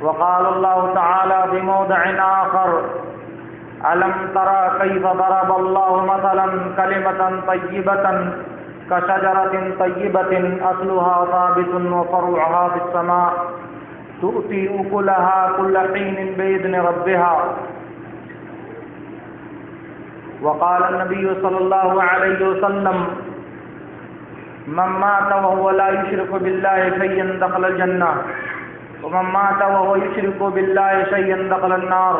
وقال الله تعالى في موضع آخر ألم ترى كيف ضرب الله مثلا كلمة طيبة كشجرة طيبة أصلها ثابت وفرعها في السماء تؤتي أكلها كل حين بإذن ربها. وقال النبي صلى الله عليه وسلم من مات وهو لا يشرك بالله شيئا دخل الجنة ومن مات وهو يشرك بالله شيئا دخل النار.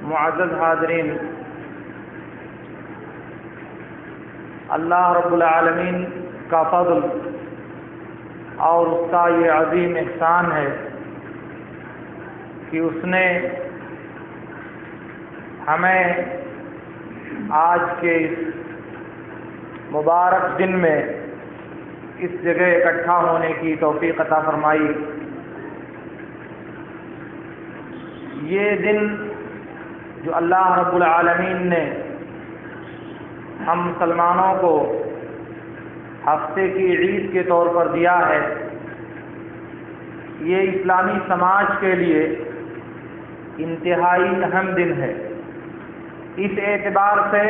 معزز حاضرین، اللہ رب العالمین کا فضل اور اس کا یہ عظیم احسان ہے کہ اس نے ہمیں آج کے اس مبارک دن میں اس جگہ اکٹھا ہونے کی توفیق عطا فرمائی. یہ دن جو اللہ رب العالمین نے ہم مسلمانوں کو ہفتے کی عید کے طور پر دیا ہے، یہ اسلامی سماج کے لیے انتہائی اہم دن ہے، اس اعتبار سے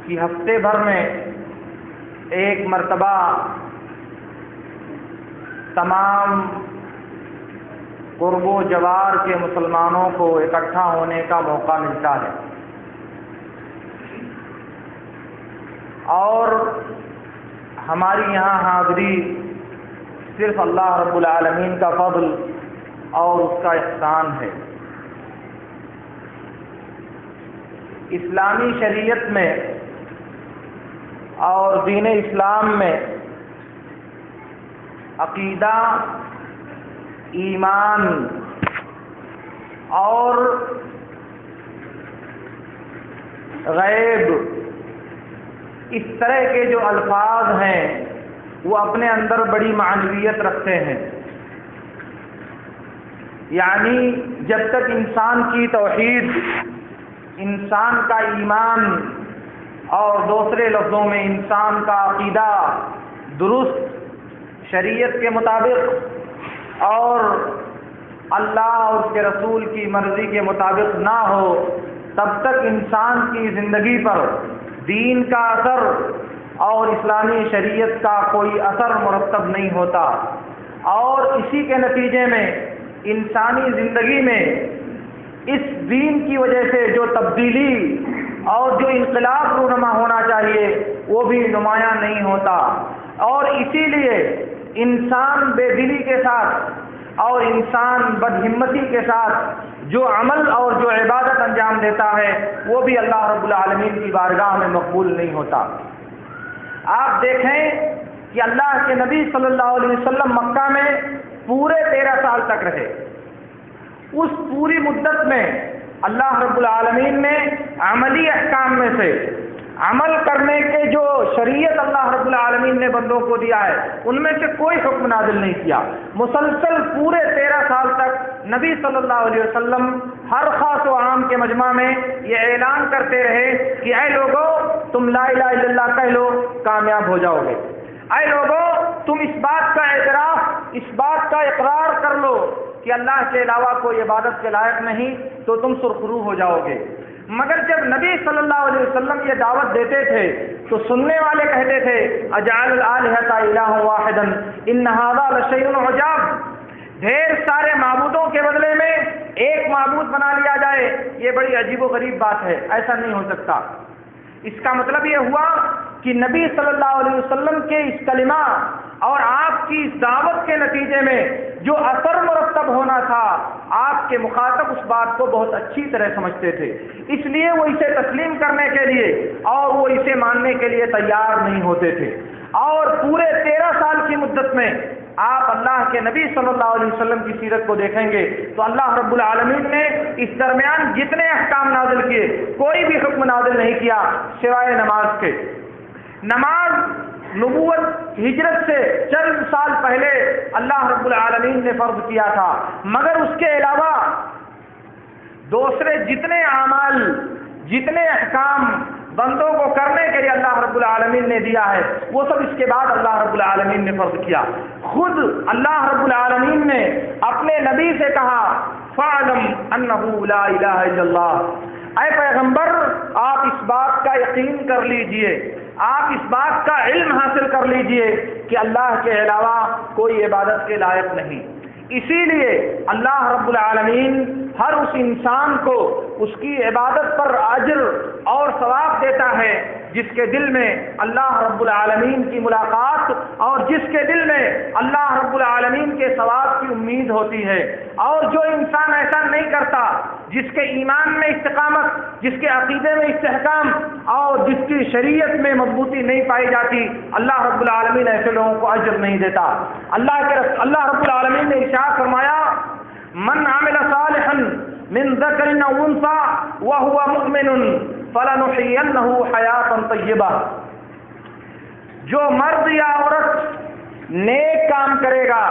کہ ہفتے بھر میں ایک مرتبہ تمام قرب و جوار کے مسلمانوں کو اکٹھا ہونے کا موقع ملتا ہے، اور ہماری یہاں حاضری صرف اللہ رب العالمین کا فضل اور اس کا احسان ہے. اسلامی شریعت میں اور دین اسلام میں عقیدہ، ایمان اور غیب، اس طرح کے جو الفاظ ہیں وہ اپنے اندر بڑی معنویت رکھتے ہیں. یعنی جب تک انسان کی توحید، انسان کا ایمان اور دوسرے لفظوں میں انسان کا عقیدہ درست شریعت کے مطابق اور اللہ اور اس کے رسول کی مرضی کے مطابق نہ ہو، تب تک انسان کی زندگی پر دین کا اثر اور اسلامی شریعت کا کوئی اثر مرتب نہیں ہوتا، اور اسی کے نتیجے میں انسانی زندگی میں اس دین کی وجہ سے جو تبدیلی اور جو انقلاب رونما ہونا چاہیے وہ بھی نمایاں نہیں ہوتا. اور اسی لیے انسان بے دلی کے ساتھ اور انسان بدہمتی کے ساتھ جو عمل اور جو عبادت انجام دیتا ہے وہ بھی اللہ رب العالمین کی بارگاہ میں مقبول نہیں ہوتا. آپ دیکھیں کہ اللہ کے نبی صلی اللہ علیہ وسلم مکہ میں پورے 13 سال تک رہے. اس پوری مدت میں اللہ رب العالمین نے عملی احکام میں سے عمل کرنے کے جو شریعت اللہ رب العالمین نے بندوں کو دیا ہے ان میں سے کوئی حکم نازل نہیں کیا. مسلسل پورے 13 سال تک نبی صلی اللہ علیہ وسلم ہر خاص و عام کے مجمع میں یہ اعلان کرتے رہے کہ اے لوگو تم لا الہ الا اللہ کہہ لو کامیاب ہو جاؤ گے، اے لوگو تم اس بات کا اعتراف، اس بات کا اقرار کر لو کہ اللہ کے علاوہ کوئی عبادت کے لائق نہیں تو تم سرخرو ہو جاؤ گے. مگر جب نبی صلی اللہ علیہ وسلم یہ دعوت دیتے تھے تو سننے والے کہتے تھے اجعل الآلہۃ الہ واحدا ان ھذا لشیء عجاب، ڈھیر سارے معبودوں کے بدلے میں ایک معبود بنا لیا جائے، یہ بڑی عجیب و غریب بات ہے، ایسا نہیں ہو سکتا. اس کا مطلب یہ ہوا کہ نبی صلی اللہ علیہ وسلم کے اس کلمہ اور آپ کی اس دعوت کے نتیجے میں جو اثر مرتب ہونا تھا آپ کے مخاطب اس بات کو بہت اچھی طرح سمجھتے تھے، اس لیے وہ اسے تسلیم کرنے کے لیے اور وہ اسے ماننے کے لیے تیار نہیں ہوتے تھے. اور پورے 13 سال کی مدت میں آپ اللہ کے نبی صلی اللہ علیہ وسلم کی سیرت کو دیکھیں گے تو اللہ رب العالمین نے اس درمیان جتنے احکام نازل کیے کوئی بھی حکم نازل نہیں کیا سوائے نماز کے. نماز نبوت ہجرت سے چند سال پہلے اللہ رب العالمین نے فرض کیا تھا، مگر اس کے علاوہ دوسرے جتنے اعمال، جتنے احکام بندوں کو کرنے کے لیے اللہ رب العالمین نے دیا ہے، وہ سب اس کے بعد اللہ رب العالمین نے فرض کیا۔ خود اللہ رب العالمین نے اپنے نبی سے کہا فَاعْلَمْ أَنَّهُ لَا إِلَهَ إِلَّا اللَّهُ، اے پیغمبر آپ اس بات کا یقین کر لیجئے، آپ اس بات کا علم حاصل کر لیجئے کہ اللہ کے علاوہ کوئی عبادت کے لائق نہیں۔ اسی لیے اللہ رب العالمین ہر اس انسان کو اس کی عبادت پر اجر اور ثواب دیتا ہے جس کے دل میں اللہ رب العالمین کی ملاقات اور جس کے دل میں اللہ رب العالمین کے ثواب کی امید ہوتی ہے۔ اور جو انسان ایسا نہیں کرتا، جس کے ایمان میں استقامت، جس کے عقیدے میں استحکام اور جس کی شریعت میں مضبوطی نہیں پائی جاتی، اللہ رب العالمین ایسے لوگوں کو اجر نہیں دیتا۔ اللہ رب العالمین نے ارشاد فرمایا من عمل صالحا من ذکر او انثى وهو مؤمن فلنحيينه حیاتا طیبہ، جو مرد یا عورت نیک کام کرے گا،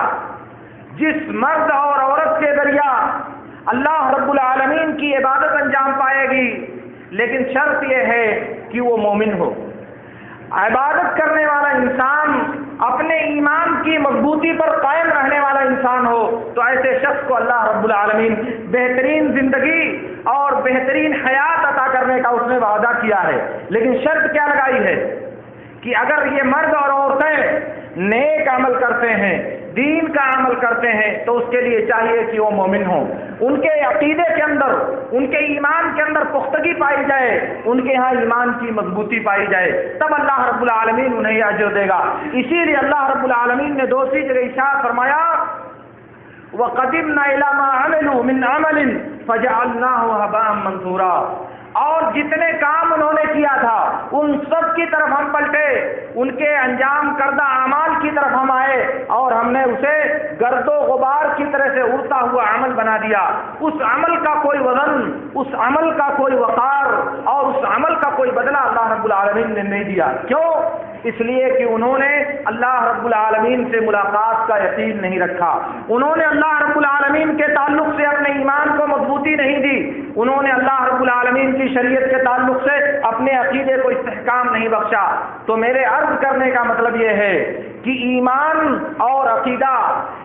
جس مرد اور عورت کے ذریعہ اللہ رب العالمین کی عبادت انجام پائے گی، لیکن شرط یہ ہے کہ وہ مومن ہو۔ عبادت کرنے والا انسان اپنے ایمان کی مضبوطی پر قائم رہنے والا انسان ہو تو ایسے شخص کو اللہ رب العالمین بہترین زندگی اور بہترین حیات عطا کرنے کا اس نے وعدہ کیا ہے۔ لیکن شرط کیا لگائی ہے کہ اگر یہ مرد اور عورتیں نیک عمل کرتے ہیں، دین کا عمل کرتے ہیں، تو اس کے لیے چاہیے کہ وہ مومن ہوں، ان کے عقیدے کے اندر، ان کے ایمان کے اندر پختگی پائی جائے، ان کے ہاں ایمان کی مضبوطی پائی جائے، تب اللہ رب العالمین انہیں اجر دے گا۔ اسی لیے اللہ رب العالمین نے دوسری جگہ ارشاد فرمایا وَقَدِمْنَا إِلَىٰ مَا عَمِلُوا مِنْ عَمَلٍ فَجَعَلْنَاهُ هَبَاءً مَنثُورًا، اور جتنے کام انہوں نے کیا تھا ان سب کی طرف ہم پلٹے، ان کے انجام کردہ اعمال کی طرف ہم آئے اور ہم نے اسے گرد و غبار کی طرح سے اڑتا ہوا عمل بنا دیا۔ اس عمل کا کوئی وزن، اس عمل کا کوئی وقار اور اس عمل کا کوئی بدلہ اللہ رب العالمین نے نہیں دیا۔ کیوں؟ اس لیے کہ انہوں نے اللہ رب العالمین سے ملاقات کا یقین نہیں رکھا، انہوں نے اللہ رب العالمین کے تعلق سے اپنے ایمان کو مضبوطی نہیں دی، انہوں نے اللہ رب العالمین کی شریعت کے تعلق سے اپنے عقیدے کو استحکام نہیں بخشا۔ تو میرے عرض کرنے کا مطلب یہ ہے کہ ایمان اور عقیدہ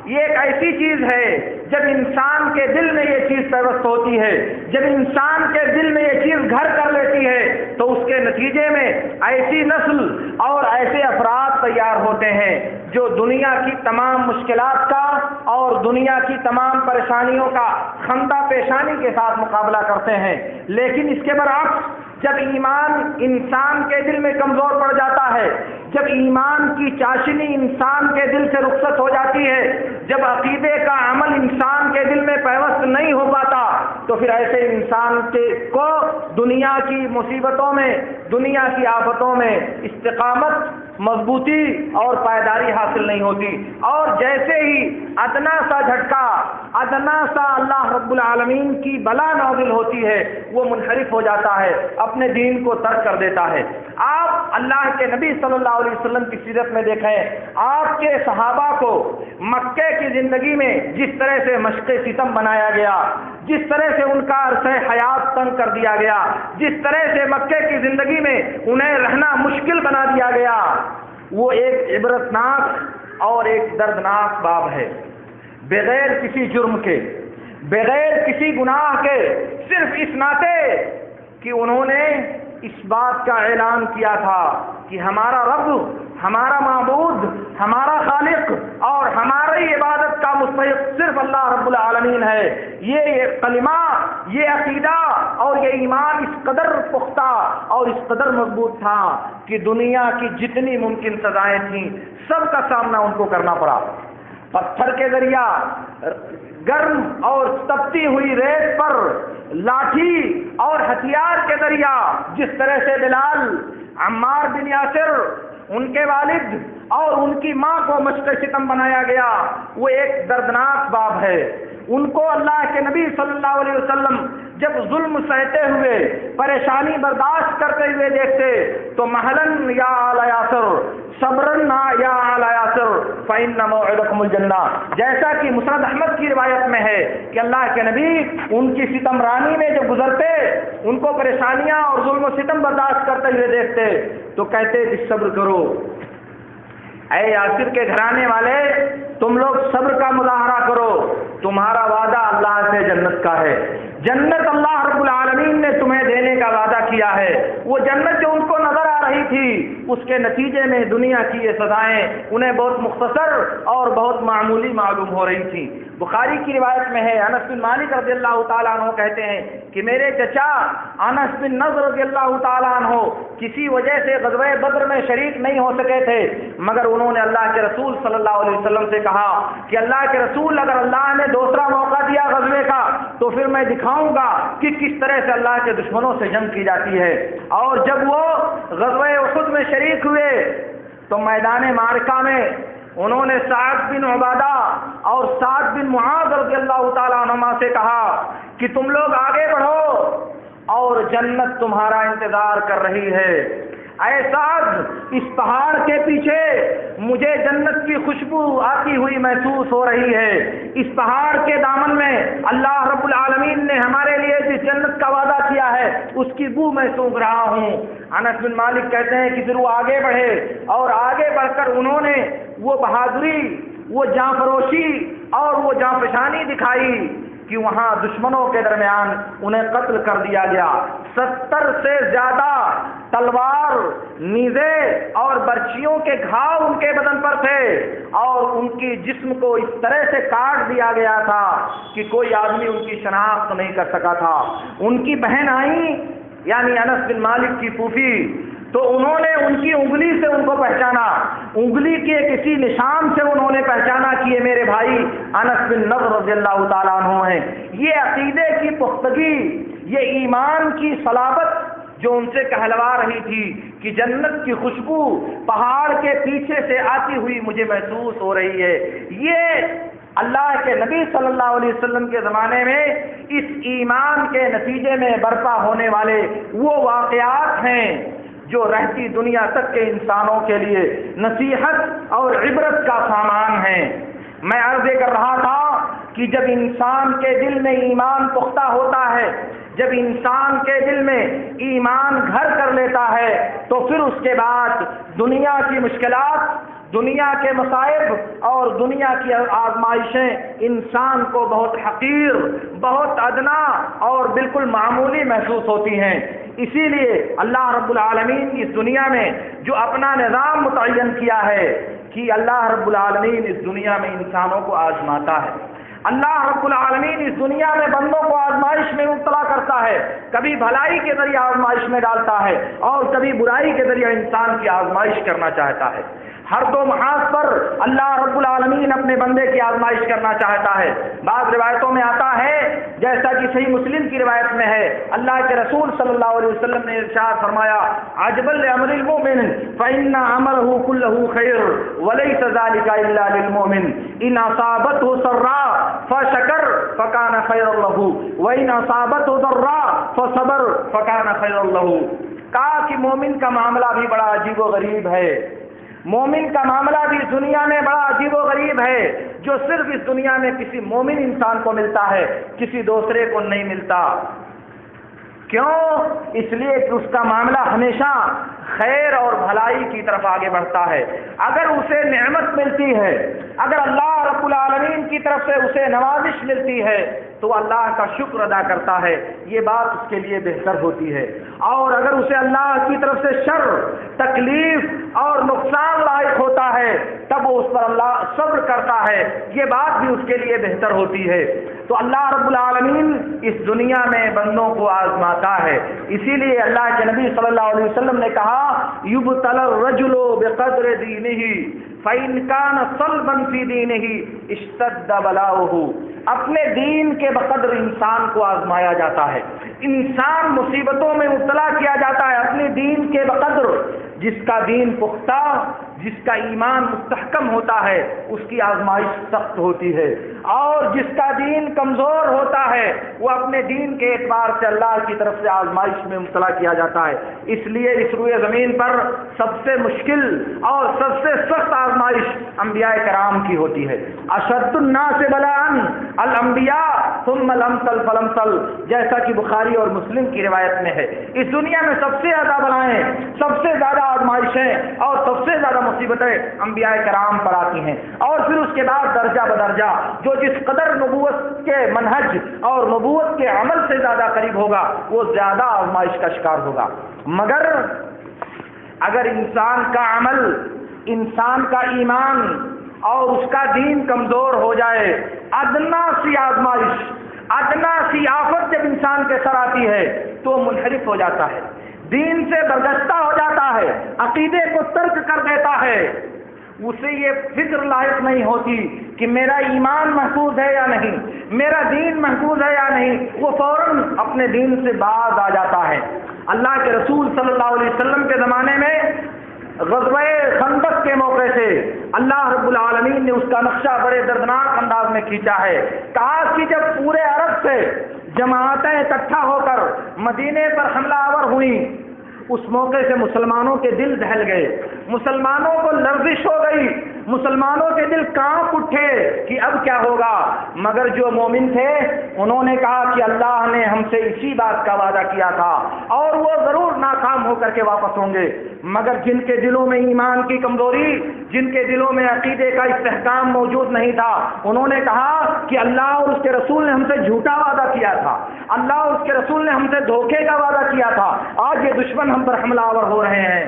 یہ ایک ایسی چیز ہے جب انسان کے دل میں یہ چیز پیوست ہوتی ہے، جب انسان کے دل میں یہ چیز گھر کر لیتی ہے تو اس کے نتیجے میں ایسی نسل اور ایسے افراد تیار ہوتے ہیں جو دنیا کی تمام مشکلات کا اور دنیا کی تمام پریشانیوں کا خندہ پیشانی کے ساتھ مقابلہ کرتے ہیں۔ لیکن اس کے برعکس جب ایمان انسان کے دل میں کمزور پڑ جاتا ہے، جب ایمان کی چاشنی انسان کے دل سے رخصت ہو جاتی ہے، جب عقیدے کا عمل انسان کے دل میں پیوست نہیں ہو پاتا، تو پھر ایسے انسان کو دنیا کی مصیبتوں میں، دنیا کی آفتوں میں استقامت، مضبوطی اور پائیداری حاصل نہیں ہوتی، اور جیسے ہی ادنا سا جھٹکا، ادنا سا اللہ رب العالمین کی بلا نازل ہوتی ہے، وہ منحرف ہو جاتا ہے، اپنے دین کو ترک کر دیتا ہے۔ آپ اللہ کے نبی صلی اللہ علیہ وسلم کی سیرت میں دیکھیں، آپ کے صحابہ کو مکے کی زندگی میں جس طرح سے مشق ستم بنایا گیا، جس طرح سے ان کا عرصہ حیات تنگ کر دیا گیا، جس طرح سے مکے کی زندگی میں انہیں رہنا مشکل بنا دیا گیا، وہ ایک عبرتناک اور ایک دردناک باب ہے۔ بغیر کسی جرم کے، بغیر کسی گناہ کے، صرف اس ناطے کہ انہوں نے اس بات کا اعلان کیا تھا کہ ہمارا رب، ہمارا معبود، ہمارا خالق اور ہماری عبادت کا مستحق صرف اللہ رب العالمین ہے۔ یہ کلمہ، یہ عقیدہ اور یہ ایمان اس قدر پختہ اور اس قدر مضبوط تھا کہ دنیا کی جتنی ممکن سزائیں تھیں سب کا سامنا ان کو کرنا پڑا۔ پتھر کے ذریعہ، گرم اور تپتی ہوئی ریت پر، لاٹھی اور ہتھیار کے ذریعہ، جس طرح سے بلال، عمار بن یاسر، ان کے والد اور ان کی ماں کو مشق ستم بنایا گیا، وہ ایک دردناک باب ہے۔ ان کو اللہ کے نبی صلی اللہ علیہ وسلم جب ظلم سہتے ہوئے پریشانی برداشت کرتے ہوئے دیکھتے تو محلن یا آل یاسر صبرن یا آل یاسر فإن موعدکم الجنہ، جیسا کہ مسند احمد کی روایت میں ہے کہ اللہ کے نبی ان کی ستم رانی میں جب گزرتے، ان کو پریشانیاں اور ظلم و ستم برداشت کرتے ہوئے دیکھتے تو کہتے کہ صبر کرو، اے یاسر کے گھرانے والے تم لوگ صبر کا مظاہرہ کرو، تمہارا وعدہ اللہ سے جنت کا ہے، جنت اللہ رب العالمین نے تمہیں دینے کا وعدہ کیا ہے۔ وہ جنت جو ان کو نظر آ رہی تھی، اس کے نتیجے میں دنیا کی یہ سزائیں انہیں بہت مختصر اور بہت معمولی معلوم ہو رہی تھیں۔ بخاری کی روایت میں ہے، انس بن مالک رضی اللہ تعالیٰ عنہ کہتے ہیں کہ میرے چچا انس بن نضر رضی اللہ تعالیٰ عنہ کسی وجہ سے غزوہ بدر میں شریک نہیں ہو سکے تھے، مگر انہوں نے اللہ کے رسول صلی اللہ علیہ وسلم سے کہا کہ اللہ کے رسول، اگر اللہ نے دوسرا موقع دیا غزوے کا تو پھر میں دکھاؤں گا کہ کس طرح سے اللہ کے دشمنوں سے جنگ کی جاتی ہے۔ اور جب وہ غزوہ احد میں شریک ہوئے تو میدان معرکہ میں انہوں نے سعد بن عبادہ اور سعد بن معاذ رضی اللہ تعالیٰ عنہما سے کہا کہ تم لوگ آگے بڑھو اور جنت تمہارا انتظار کر رہی ہے۔ اے سعد، اس پہاڑ کے پیچھے مجھے جنت کی خوشبو آتی ہوئی محسوس ہو رہی ہے، اس پہاڑ کے دامن میں اللہ رب العالمین نے ہمارے لیے جس جنت کا وعدہ کیا ہے اس کی بو میں سونگھ رہا ہوں۔ انس بن مالک کہتے ہیں کہ پھر وہ آگے بڑھے اور آگے بڑھ کر انہوں نے وہ بہادری، وہ جاں فروشی اور وہ جاں فشانی دکھائی کہ وہاں دشمنوں کے درمیان انہیں قتل کر دیا گیا۔ 70 سے زیادہ تلوار، نیزے اور برچیوں کے گھاؤ ان کے بدن پر تھے اور ان کی جسم کو اس طرح سے کاٹ دیا گیا تھا کہ کوئی آدمی ان کی شناخت نہیں کر سکا تھا۔ ان کی بہن آئی، یعنی انس بن مالک کی پھوپھی، تو انہوں نے ان کی انگلی سے ان کو پہچانا، انگلی کے کسی نشان سے انہوں نے پہچانا کہ یہ میرے بھائی انس بن نضر رضی اللہ تعالیٰ عنہ ہیں۔ یہ عقیدے کی پختگی، یہ ایمان کی صلابت جو ان سے کہلوا رہی تھی کہ جنت کی خوشبو پہاڑ کے پیچھے سے آتی ہوئی مجھے محسوس ہو رہی ہے، یہ اللہ کے نبی صلی اللہ علیہ وسلم کے زمانے میں اس ایمان کے نتیجے میں برپا ہونے والے وہ واقعات ہیں جو رہتی دنیا تک کے انسانوں کے لیے نصیحت اور عبرت کا سامان ہیں۔ میں عرض کر رہا تھا کہ جب انسان کے دل میں ایمان پختہ ہوتا ہے، جب انسان کے دل میں ایمان گھر کر لیتا ہے تو پھر اس کے بعد دنیا کی مشکلات، دنیا کے مصائب اور دنیا کی آزمائشیں انسان کو بہت حقیر، بہت ادنا اور بالکل معمولی محسوس ہوتی ہیں۔ اسی لیے اللہ رب العالمین اس دنیا میں جو اپنا نظام متعین کیا ہے کہ اللہ رب العالمین اس دنیا میں انسانوں کو آزماتا ہے، اللہ رب العالمین اس دنیا میں بندوں کو آزمائش میں مبتلا کرتا ہے، کبھی بھلائی کے ذریعے آزمائش میں ڈالتا ہے اور کبھی برائی کے ذریعے انسان کی آزمائش کرنا چاہتا ہے۔ ہر دو محاذ پر اللہ رب العالمین اپنے بندے کی آزمائش کرنا چاہتا ہے۔ بعض روایتوں میں آتا ہے، جیسا کہ صحیح مسلم کی روایت میں ہے، اللہ کے رسول صلی اللہ علیہ وسلم نے ارشاد فرمایا، عجبا لامر المؤمن فإن امره كله خير وليس ذلك الا للمؤمن ان اصابته سراء فشكر فكان خيرا له وان اصابته ضراء فصبر فكان خيرا له۔ کہا کہ مومن کا معاملہ بھی بڑا عجیب و غریب ہے، مومن کا معاملہ بھی اس دنیا میں بڑا عجیب و غریب ہے، جو صرف اس دنیا میں کسی مومن انسان کو ملتا ہے، کسی دوسرے کو نہیں ملتا۔ کیوں؟ اس لیے کہ اس کا معاملہ ہمیشہ خیر اور بھلائی کی طرف آگے بڑھتا ہے۔ اگر اسے نعمت ملتی ہے، اگر اللہ رب العالمین کی طرف سے اسے نوازش ملتی ہے تو اللہ کا شکر ادا کرتا ہے، یہ بات اس کے لیے بہتر ہوتی ہے۔ اور اگر اسے اللہ کی طرف سے شر، تکلیف اور نقصان لاحق ہوتا ہے تب وہ اس پر اللہ صبر کرتا ہے، یہ بات بھی اس کے لیے بہتر ہوتی ہے۔ تو اللہ رب العالمین اس دنیا میں بندوں کو آزماتا ہے، اسی لیے اللہ کے نبی صلی اللہ علیہ وسلم نے کہا، یبتلی الرجل بقدر دینہ فَإِنْ كَانَ صَلْبًا فِي دِينِهِ اشْتَدَّ بَلَاؤُهُ۔ اپنے دین کے بقدر انسان کو آزمایا جاتا ہے، انسان مصیبتوں میں مبتلا کیا جاتا ہے اپنے دین کے بقدر۔ جس کا دین پختہ، جس کا ایمان مستحکم ہوتا ہے، اس کی آزمائش سخت ہوتی ہے، اور جس کا دین کمزور ہوتا ہے وہ اپنے دین کے اعتبار سے اللہ کی طرف سے آزمائش میں مبتلا کیا جاتا ہے۔ اس لیے اس روئے زمین پر سب سے مشکل اور سب سے سخت آزمائش انبیاء کرام کی ہوتی ہے۔ اشد الناس بلاء الانبیاء ثم الامثل فالامثل، جیسا کہ بخاری اور مسلم کی روایت میں ہے۔ اس دنیا میں سب سے زیادہ بلائیں، سب سے زیادہ آزمائشیں اور سب سے زیادہ مصیبتیں انبیاء کرام پر آتی ہیں، اور پھر اس کے بعد درجہ بدرجہ جو جس قدر نبوت کے منہج اور نبوت کے عمل سے زیادہ قریب ہوگا وہ زیادہ آزمائش کا شکار ہوگا۔ مگر اگر انسان کا عمل، انسان کا ایمان اور اس کا دین کمزور ہو جائے، ادنا سی آزمائش، ادنا سی آفت جب انسان کے سر آتی ہے تو وہ منحرف ہو جاتا ہے، دین سے برگشتہ ہو جاتا ہے، عقیدے کو ترک کر دیتا ہے۔ اسے یہ فکر لاحق نہیں ہوتی کہ میرا ایمان محفوظ ہے یا نہیں، میرا دین محفوظ ہے یا نہیں، وہ فوراً اپنے دین سے باز آ جاتا ہے۔ اللہ کے رسول صلی اللہ علیہ وسلم کے زمانے میں غزوہ خندق کے موقع سے اللہ رب العالمین نے اس کا نقشہ بڑے دردناک انداز میں کھینچا ہے۔ کہا کہ جب پورے عرب سے جماعتیں اکٹھا ہو کر مدینے پر حملہ آور ہوئیں، اس موقع سے مسلمانوں کے دل دہل گئے، مسلمانوں کو لرزش ہو گئی، مسلمانوں کے دل کانپ اٹھے کہ اب کیا ہوگا۔ مگر جو مومن تھے انہوں نے کہا کہ اللہ نے ہم سے اسی بات کا وعدہ کیا تھا اور وہ ضرور ناکام ہو کر کے واپس ہوں گے۔ مگر جن کے دلوں میں ایمان کی کمزوری، جن کے دلوں میں عقیدے کا استحکام موجود نہیں تھا، انہوں نے کہا کہ اللہ اور اس کے رسول نے ہم سے جھوٹا وعدہ کیا تھا، اللہ اور اس کے رسول نے ہم سے دھوکے کا وعدہ کیا تھا، آج یہ دشمن ہم پر حملہ آور ہو رہے ہیں۔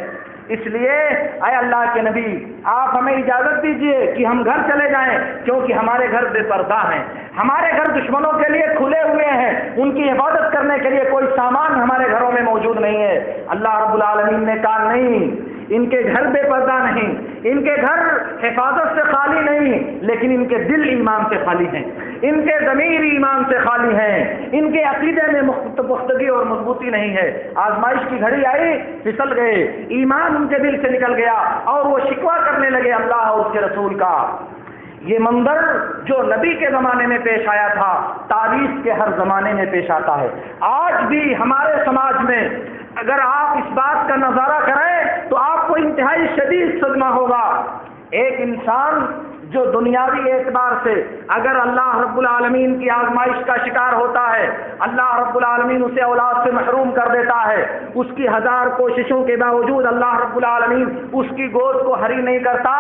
اس لیے اے اللہ کے نبی، آپ ہمیں اجازت دیجئے کہ ہم گھر چلے جائیں، کیونکہ ہمارے گھر بے پردہ ہیں، ہمارے گھر دشمنوں کے لیے کھلے ہوئے ہیں، ان کی حفاظت کرنے کے لیے کوئی سامان ہمارے گھروں میں موجود نہیں ہے۔ اللہ رب العالمین نے کہا نہیں، ان کے گھر بے پردہ نہیں، ان کے گھر حفاظت سے خالی نہیں، لیکن ان کے دل ایمان سے خالی ہیں، ان کے ضمیر ایمان سے خالی ہیں، ان کے عقیدے میں پختگی اور مضبوطی نہیں ہے۔ آزمائش کی گھڑی آئی، پھسل گئے، ایمان ان کے دل سے نکل گیا اور وہ شکوہ کرنے لگے اللہ اور اس کے رسول کا۔ یہ منظر جو نبی کے زمانے میں پیش آیا تھا، تاریخ کے ہر زمانے میں پیش آتا ہے۔ آج بھی ہمارے سماج میں اگر آپ اس بات کا نظارہ کریں تو آپ کو انتہائی شدید صدمہ ہوگا۔ ایک انسان جو دنیاوی اعتبار سے اگر اللہ رب العالمین کی آزمائش کا شکار ہوتا ہے، اللہ رب العالمین اسے اولاد سے محروم کر دیتا ہے، اس کی ہزار کوششوں کے باوجود اللہ رب العالمین اس کی گود کو ہری نہیں کرتا،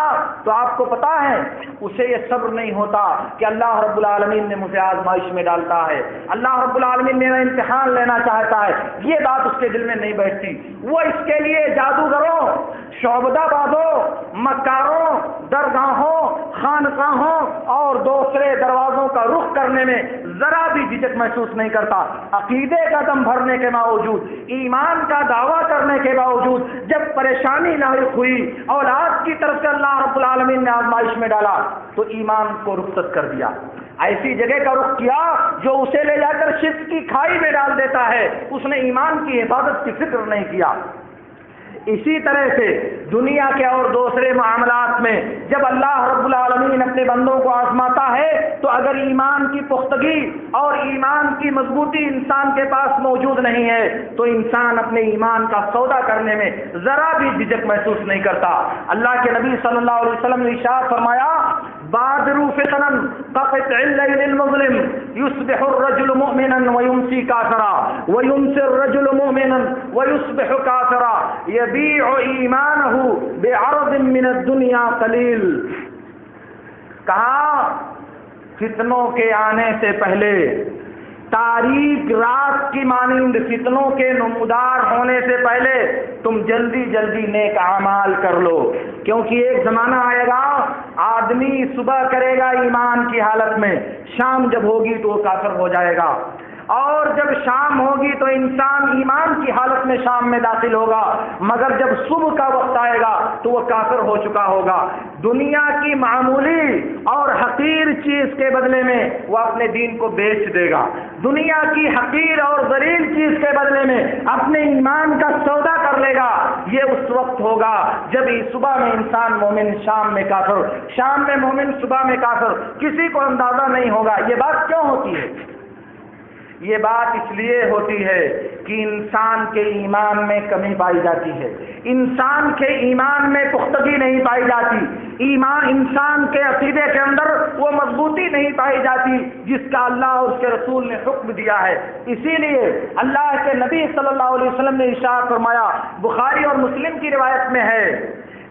تو آپ کو پتا ہے اسے یہ صبر نہیں ہوتا کہ اللہ رب العالمین نے مجھے آزمائش میں ڈالتا ہے، اللہ رب العالمین میرا امتحان لینا چاہتا ہے، یہ بات اس کے دل میں نہیں بیٹھتی۔ وہ اس کے لیے جادوگروں، شعبدہ بازوں، مکاروں، درگاہوں، خانقاہوں اور دوسرے دروازوں کا رخ کرنے میں ذرا بھی جھجک محسوس نہیں کرتا۔ عقیدے کا دم بھرنے کے باوجود، ایمان کا دعویٰ کرنے کے باوجود جب پریشانی لاحق ہوئی، اولاد کی طرف سے اللہ رب العالمین نے آزمائش میں ڈالا تو ایمان کو رخصت کر دیا، ایسی جگہ کا رخ کیا جو اسے لے جا کر شرک کی کھائی میں ڈال دیتا ہے۔ اس نے ایمان کی حفاظت کی فکر نہیں کیا۔ اسی طرح سے دنیا کے اور دوسرے معاملات میں جب اللہ رب العالمین اپنے بندوں کو آزماتا ہے تو اگر ایمان کی پختگی اور ایمان کی مضبوطی انسان کے پاس موجود نہیں ہے تو انسان اپنے ایمان کا سودا کرنے میں ذرا بھی جھجک محسوس نہیں کرتا۔ اللہ کے نبی صلی اللہ علیہ وسلم نے ارشاد فرمایا، بادروا فتنا كقطع الليل المظلم يصبح الرجل مؤمنا ويمسي كافرا ويمسي الرجل مؤمنا ويصبح كافرا يبيع ايمانه بعرض من الدنيا قليل۔ کہا فتنوں کے آنے سے پہلے، تاریک رات کی مانند فتنوں کے نمودار ہونے سے پہلے تم جلدی جلدی نیک اعمال کر لو، کیونکہ ایک زمانہ آئے گا آدمی صبح کرے گا ایمان کی حالت میں، شام جب ہوگی تو وہ کافر ہو جائے گا۔ اور جب شام ہوگی تو انسان ایمان کی حالت میں شام میں داخل ہوگا، مگر جب صبح کا وقت آئے گا تو وہ کافر ہو چکا ہوگا۔ دنیا کی معمولی اور حقیر چیز کے بدلے میں وہ اپنے دین کو بیچ دے گا، دنیا کی حقیر اور ذلیل چیز کے بدلے میں اپنے ایمان کا سودا کر لے گا۔ یہ اس وقت ہوگا جب صبح میں انسان مومن، شام میں کافر، شام میں مومن، صبح میں کافر۔ کسی کو اندازہ نہیں ہوگا۔ یہ بات کیوں ہوتی ہے؟ یہ بات اس لیے ہوتی ہے کہ انسان کے ایمان میں کمی پائی جاتی ہے، انسان کے ایمان میں پختگی نہیں پائی جاتی، انسان کے عقیدے کے اندر وہ مضبوطی نہیں پائی جاتی جس کا اللہ اور اس کے رسول نے حکم دیا ہے۔ اسی لیے اللہ کے نبی صلی اللہ علیہ وسلم نے ارشاد فرمایا، بخاری اور مسلم کی روایت میں ہے،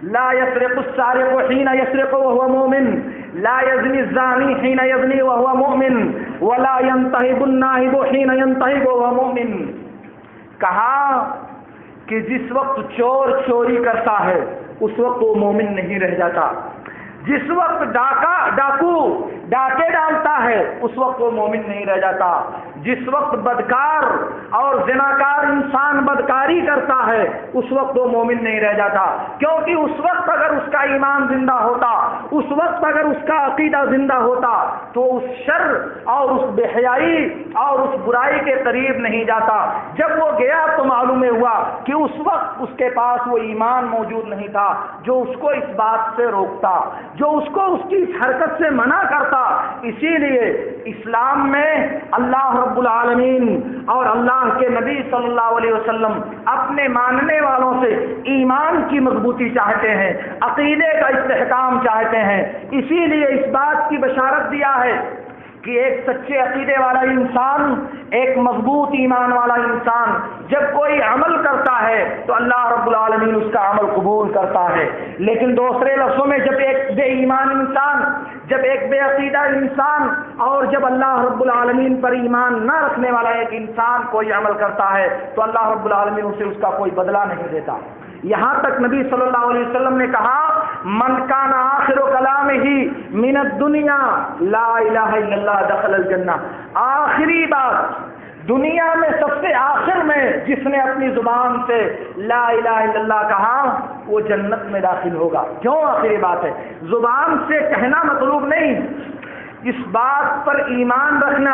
لا يسرق السارق حين يسرق وهو مؤمن، لا يزني الزاني حين يزني وهو مؤمن، ولا ينتهب الناهب حين ينتهب وهو مؤمن۔ کہا کہ جس وقت چور چوری کرتا ہے اس وقت وہ مومن نہیں رہ جاتا، جس وقت ڈاکو ڈاکے ڈالتا ہے اس وقت وہ مومن نہیں رہ جاتا، جس وقت بدکار اور زناکار انسان بدکاری کرتا ہے اس وقت وہ مومن نہیں رہ جاتا، کیونکہ اس وقت اگر اس کا ایمان زندہ ہوتا، اس وقت اگر اس کا عقیدہ زندہ ہوتا تو اس شر اور اس بے حیائی اور اس برائی کے قریب نہیں جاتا۔ جب وہ گیا تو معلوم ہوا کہ اس وقت اس کے پاس وہ ایمان موجود نہیں تھا جو اس کو اس بات سے روکتا، جو اس کو اس کی اس حرکت سے منع کرتا۔ اسی لیے اسلام میں اللہ رب العالمین اور اللہ کے نبی صلی اللہ علیہ وسلم اپنے ماننے والوں سے ایمان کی مضبوطی چاہتے ہیں، عقیدے کا استحکام چاہتے ہیں۔ اسی لیے اس بات کی بشارت دیا ہے کہ ایک سچے عقیدے والا انسان، ایک مضبوط ایمان والا انسان جب کوئی عمل کرتا ہے تو اللہ رب العالمین اس کا عمل قبول کرتا ہے، لیکن دوسرے لفظوں میں جب ایک بے ایمان انسان، جب ایک بے عقیدہ انسان اور جب اللہ رب العالمین پر ایمان نہ رکھنے والا ایک انسان کوئی عمل کرتا ہے تو اللہ رب العالمین اسے اس کا کوئی بدلہ نہیں دیتا۔ یہاں تک نبی صلی اللہ علیہ وسلم نے کہا، من کان آخر کلامہ من الدنیا لا الہ الا اللہ دخل الجنہ۔ آخری بات دنیا میں سب سے آخر میں جس نے اپنی زبان سے لا الہ الا اللہ کہا وہ جنت میں داخل ہوگا۔ کیوں آخری بات ہے؟ زبان سے کہنا مطلوب نہیں، اس بات پر ایمان رکھنا،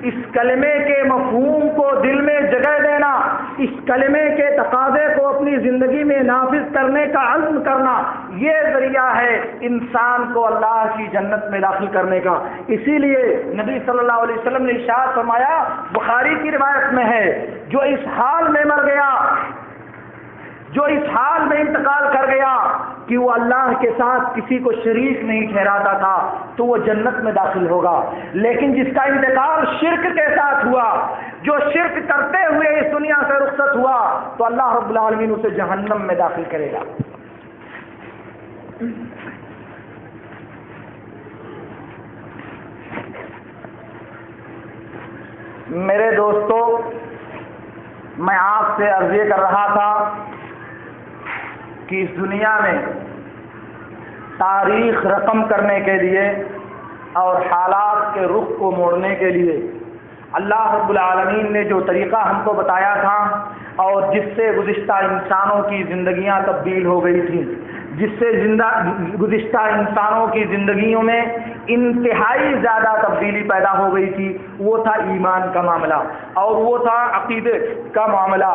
اس کلمے کے مفہوم کو دل میں جگہ دینا، اس کلمے کے تقاضے کو اپنی زندگی میں نافذ کرنے کا عزم کرنا، یہ ذریعہ ہے انسان کو اللہ کی جنت میں داخل کرنے کا۔ اسی لیے نبی صلی اللہ علیہ وسلم نے ارشاد فرمایا، بخاری کی روایت میں ہے، جو اس حال میں مر گیا، جو اس حال میں انتقال کر گیا کہ وہ اللہ کے ساتھ کسی کو شریک نہیں ٹھہراتا تھا تو وہ جنت میں داخل ہوگا، لیکن جس کا انتقال شرک کے ساتھ ہوا، جو شرک کرتے ہوئے اس دنیا سے رخصت ہوا تو اللہ رب العالمین اسے جہنم میں داخل کرے گا۔ میرے دوستو، میں آپ سے عرض یہ کر رہا تھا کہ اس دنیا میں تاریخ رقم کرنے کے لیے اور حالات کے رخ کو موڑنے کے لیے اللہ رب العالمین نے جو طریقہ ہم کو بتایا تھا اور جس سے گزشتہ انسانوں کی زندگیاں تبدیل ہو گئی تھیں، جس سے گزشتہ انسانوں کی زندگیوں میں انتہائی زیادہ تبدیلی پیدا ہو گئی تھی، وہ تھا ایمان کا معاملہ اور وہ تھا عقیدے کا معاملہ،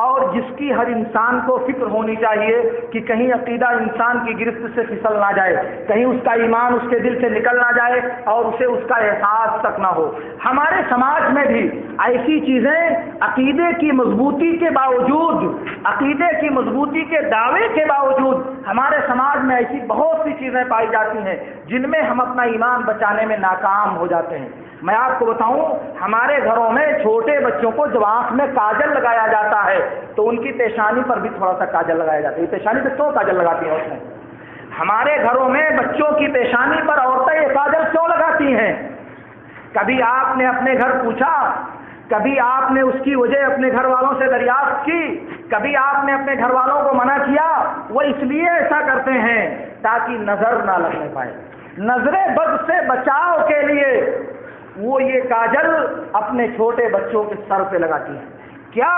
اور جس کی ہر انسان کو فکر ہونی چاہیے کہ کہیں عقیدہ انسان کی گرفت سے پھسل نہ جائے، کہیں اس کا ایمان اس کے دل سے نکل نہ جائے اور اسے اس کا احساس تک نہ ہو۔ ہمارے سماج میں بھی ایسی چیزیں عقیدے کی مضبوطی کے باوجود، عقیدے کی مضبوطی کے دعوے کے باوجود ہمارے سماج میں ایسی بہت سی چیزیں پائی جاتی ہیں جن میں ہم اپنا ایمان بچانے میں ناکام ہو جاتے ہیں۔ میں آپ کو بتاؤں، ہمارے گھروں میں چھوٹے بچوں کو جب آنکھ میں کاجل لگایا جاتا ہے تو ان کی پیشانی پر بھی تھوڑا سا کاجل لگایا جاتا ہے۔ یہ پیشانی پہ کیوں کاجل لگاتی ہیں؟ اس میں ہمارے گھروں میں بچوں کی پیشانی پر عورتیں یہ کاجل کیوں لگاتی ہیں؟ کبھی آپ نے اپنے گھر پوچھا؟ کبھی آپ نے اس کی وجہ اپنے گھر والوں سے دریافت کی؟ کبھی آپ نے اپنے گھر والوں کو منع کیا؟ وہ اس لیے ایسا کرتے ہیں تاکہ نظر نہ لگنے پائے، نظر بد سے بچاؤ کے لیے وہ یہ کاجل اپنے چھوٹے بچوں کے سر پہ لگاتی ہیں۔ کیا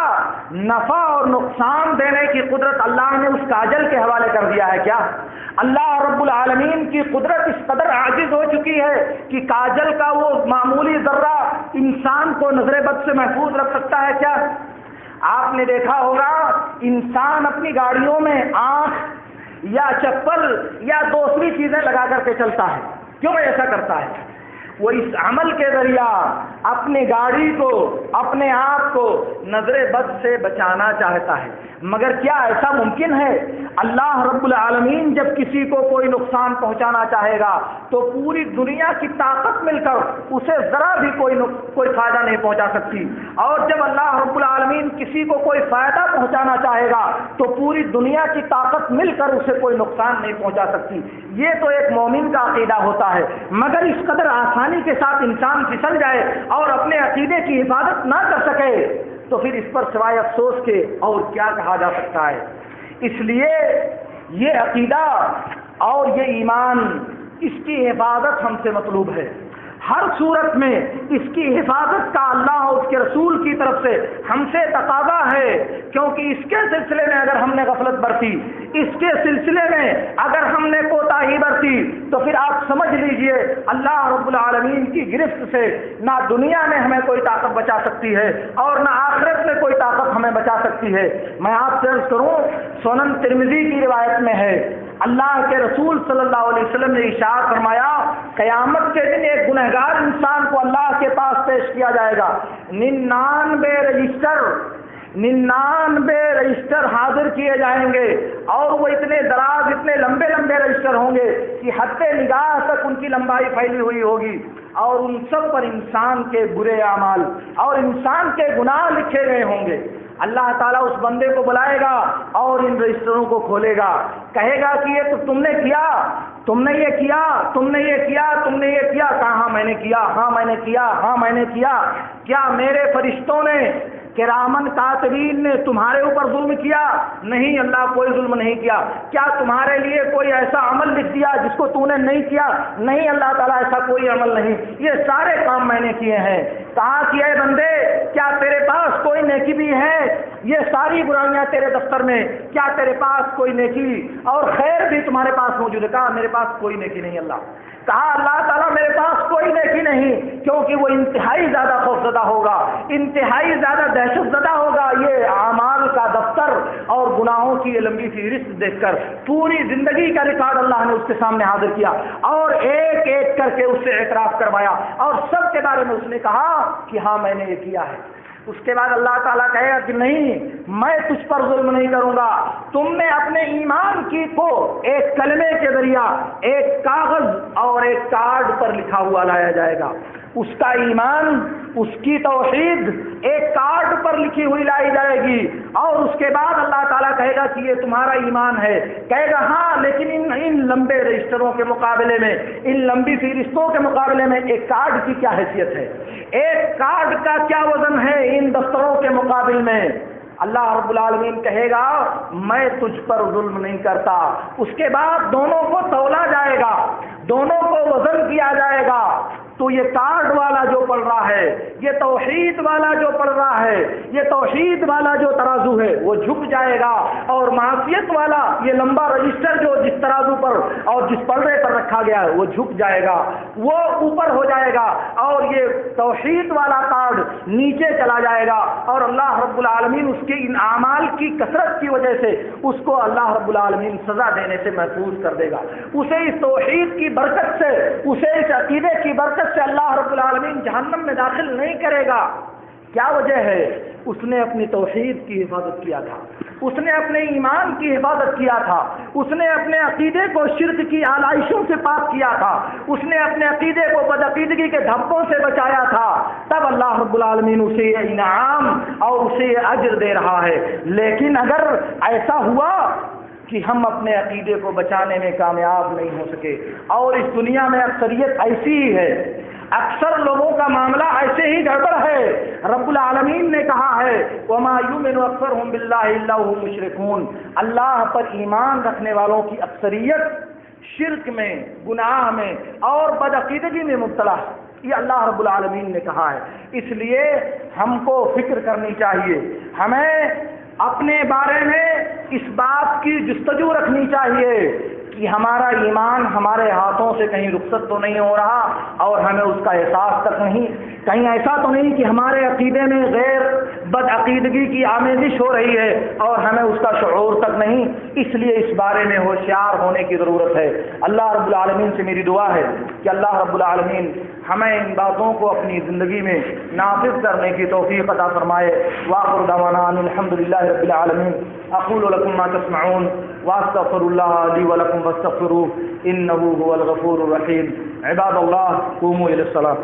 نفع اور نقصان دینے کی قدرت اللہ نے اس کاجل کے حوالے کر دیا ہے؟ کیا اللہ رب العالمین کی قدرت اس قدر عاجز ہو چکی ہے کہ کاجل کا وہ معمولی ذرہ انسان کو نظر بد سے محفوظ رکھ سکتا ہے؟ کیا آپ نے دیکھا ہوگا انسان اپنی گاڑیوں میں آنکھ یا چپل یا دوسری چیزیں لگا کر کے چلتا ہے، کیوں ایسا کرتا ہے؟ وہ اس عمل کے ذریعہ اپنی گاڑی کو، اپنے آپ کو نظر بد سے بچانا چاہتا ہے۔ مگر کیا ایسا ممکن ہے؟ اللہ رب العالمین جب کسی کو کوئی نقصان پہنچانا چاہے گا تو پوری دنیا کی طاقت مل کر اسے ذرا بھی کوئی فائدہ نہیں پہنچا سکتی، اور جب اللہ رب العالمین کسی کو کوئی فائدہ پہنچانا چاہے گا تو پوری دنیا کی طاقت مل کر اسے کوئی نقصان نہیں پہنچا سکتی۔ یہ تو ایک مومن کا عقیدہ ہوتا ہے، مگر اس قدر آسانی کے ساتھ انسان پھسل جائے اور اپنے عقیدے کی حفاظت نہ کر سکے تو پھر اس پر سوائے افسوس کے اور کیا کہا جا سکتا ہے؟ اس لیے یہ عقیدہ اور یہ ایمان، اس کی حفاظت ہم سے مطلوب ہے۔ ہر صورت میں اس کی حفاظت کا اللہ اور اس کے رسول کی طرف سے ہم سے تقاضا ہے، کیونکہ اس کے سلسلے میں اگر ہم نے غفلت برتی، اس کے سلسلے میں اگر ہم نے کوتاہی برتی تو پھر آپ سمجھ لیجئے اللہ رب العالمین کی گرفت سے نہ دنیا میں ہمیں کوئی طاقت بچا سکتی ہے اور نہ آخرت میں کوئی طاقت ہمیں بچا سکتی ہے۔ میں آپ سے عرض کروں، سنن ترمذی کی روایت میں ہے، اللہ کے رسول صلی اللہ علیہ وسلم نے ارشاد فرمایا، قیامت کے دن ایک گنہگار انسان کو اللہ کے پاس پیش کیا جائے گا، 99 رجسٹر حاضر کیے جائیں گے، اور وہ اتنے دراز، اتنے لمبے لمبے رجسٹر ہوں گے کہ حد نگاہ تک ان کی لمبائی پھیلی ہوئی ہوگی، اور ان سب پر انسان کے برے اعمال اور انسان کے گناہ لکھے گئے ہوں گے۔ اللہ تعالیٰ اس بندے کو بلائے گا اور ان رجسٹروں کو کھولے گا، کہے گا کہ یہ تو تم نے کیا، تم نے یہ کیا، تم نے یہ کیا، تم نے یہ کیا؟ کہا ہاں میں نے کیا، ہاں میں نے کیا، ہاں میں نے کیا۔ کیا میرے فرشتوں نے، کرامن کاتبین نے تمہارے اوپر ظلم کیا؟ نہیں اللہ، کوئی ظلم نہیں کیا۔ کیا تمہارے لیے کوئی ایسا عمل لکھ دیا جس کو تو نے نہیں کیا؟ نہیں اللہ تعالیٰ، ایسا کوئی عمل نہیں، یہ سارے کام میں نے کیے ہیں۔ کہا کہ اے بندے، کیا تیرے پاس کوئی نیکی بھی ہے؟ یہ ساری برائیاں تیرے دفتر میں، کیا تیرے پاس کوئی نیکی اور خیر بھی تمہارے پاس موجود ہے؟ کہا میرے پاس کوئی نیکی نہیں اللہ۔ کہا اللہ تعالیٰ میرے پاس کوئی نیکی نہیں، کیونکہ وہ انتہائی زیادہ خوفزدہ ہوگا، انتہائی زیادہ دہشت زدہ ہوگا یہ اعمال کا دفتر اور گناہوں کی یہ لمبی فہرست دیکھ کر۔ پوری زندگی کا ریکارڈ اللہ نے اس کے سامنے حاضر کیا اور ایک ایک کر کے اس سے اعتراف کروایا، اور سب کے بارے میں اس نے کہا کہ ہاں میں نے یہ کیا ہے۔ اس کے بعد اللہ تعالیٰ کہے گا کہ نہیں، میں تجھ پر ظلم نہیں کروں گا، تم نے اپنے ایمان کی کو ایک کلمے کے ذریعہ ایک کاغذ اور ایک کارڈ پر لکھا ہوا لایا جائے گا، اس کا ایمان، اس کی توحید ایک کارڈ پر لکھی ہوئی لائی جائے گی، اور اس کے بعد اللہ تعالیٰ کہے گا کہ یہ تمہارا ایمان ہے۔ کہے گا ہاں، لیکن ان لمبے رجسٹروں کے مقابلے میں، ان لمبی فہرستوں کے مقابلے میں ایک کارڈ کی کیا حیثیت ہے، ایک کارڈ کا کیا وزن ہے ان دفتروں کے مقابل میں؟ اللہ رب العالمین کہے گا میں تجھ پر ظلم نہیں کرتا۔ اس کے بعد دونوں کو تولا جائے گا، دونوں کو وزن کیا جائے گا، تو یہ کارڈ والا جو پڑھ رہا ہے، یہ توحید والا جو پڑھ رہا ہے، یہ توحید والا جو ترازو ہے وہ جھک جائے گا، اور معصیت والا یہ لمبا رجسٹر جو جس ترازو پر اور جس پلڑے پر رکھا گیا ہے وہ جھک جائے گا، وہ اوپر ہو جائے گا، اور یہ توحید والا کارڈ نیچے چلا جائے گا، اور اللہ رب العالمین اس کے ان اعمال کی کثرت کی وجہ سے اس کو اللہ رب العالمین سزا دینے سے محفوظ کر دے گا۔ اسے اس توحید کی برکت سے، اسے اس عقیدے کی برکت سے اللہ رب العالمین جہنم میں داخل نہیں کرے گا۔ کیا وجہ ہے؟ اس نے اپنی توحید کی حفاظت کیا تھا، اس نے اپنے ایمان کی حفاظت کیا تھا، اس نے اپنے عقیدے کو شرک کی آلائشوں سے پاک کیا تھا، اس نے اپنے عقیدے کو بدعقیدگی کے دھبوں سے بچایا تھا، تب اللہ رب العالمین اسے یہ انعام اور اسے یہ اجر دے رہا ہے۔ لیکن اگر ایسا ہوا کہ ہم اپنے عقیدے کو بچانے میں کامیاب نہیں ہو سکے، اور اس دنیا میں اکثریت ایسی ہی ہے، اکثر لوگوں کا معاملہ ایسے ہی گڑبڑ ہے۔ رب العالمین نے کہا ہے وَمَا يُؤْمِنُ أَكْثَرُهُم بِاللَّهِ إِلَّا وَهُم مُشْرِكُونَ، اللہ پر ایمان رکھنے والوں کی اکثریت شرک میں، گناہ میں اور بدعقیدگی میں مبتلا ہے۔ یہ اللہ رب العالمین نے کہا ہے. اس لیے ہم کو فکر کرنی چاہیے، ہمیں اپنے بارے میں اس بات کی جستجو رکھنی چاہیے کہ ہمارا ایمان ہمارے ہاتھوں سے کہیں رخصت تو نہیں ہو رہا اور ہمیں اس کا احساس تک نہیں، کہیں ایسا تو نہیں کہ ہمارے عقیدے میں غیر بدعقیدگی کی آمیزش ہو رہی ہے اور ہمیں اس کا شعور تک نہیں. اس لیے اس بارے میں ہوشیار ہونے کی ضرورت ہے. اللہ رب العالمین سے میری دعا ہے کہ اللہ رب العالمین ہمیں ان باتوں کو اپنی زندگی میں نافذ کرنے کی توفیق عطا فرمائے. وآخر دعوانا ان الحمد للہ رب العالمین. اقول لكم ما تسمعون واستغفر الله لي ولكم فاستغفروه انه هو الغفور الرحيم. عباد الله قوموا الى الصلاة.